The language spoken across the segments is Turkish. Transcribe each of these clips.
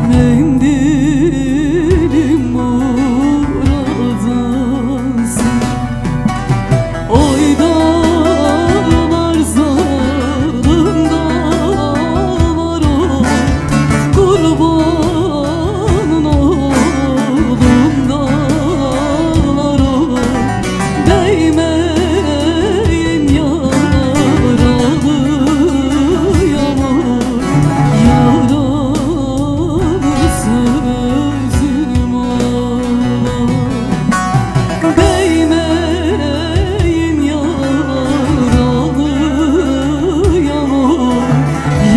mendilim muradansın. Oy dağlar zalim dağlar, oy kurbanın oldum dağlar, oy değmeyin yaralı yağmur, yaralı sözüm ağlar. Değmeyin yaralı yağmur,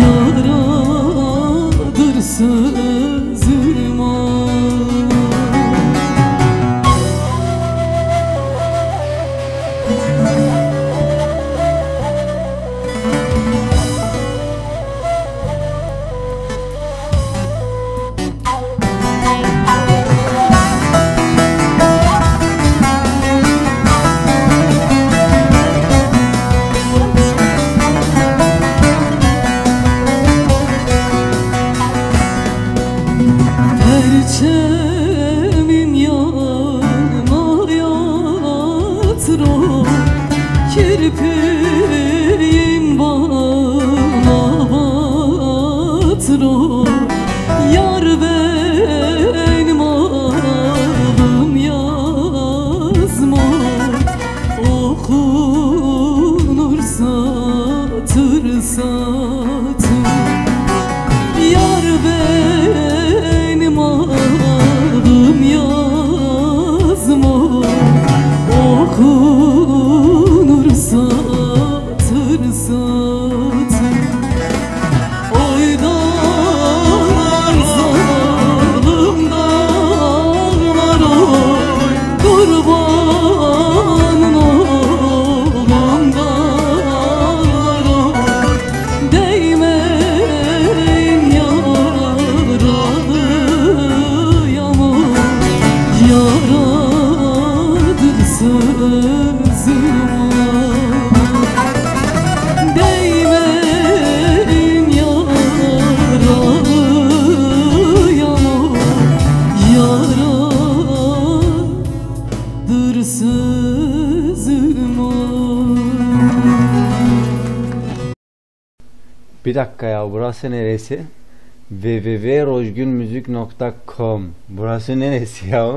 yaradır sözüm ağlar. Perçemim yanma yatır, o kirpiğim bana batır, o yar benim alım yazma, okunur satır satır. Yar benim adım yazma, okunur satır satır. Oy dağlar zalim dağlar, oy kurbanın oldum dağlar, oy değmeyin yaralı yağmur, yaradır sözüm ağlar. Değmeyin yaralı yağmur, yaradır sözüm ağlar. Bir dakika ya, burası neresi? www.rojgünmuzik.com. Burası neresi ya?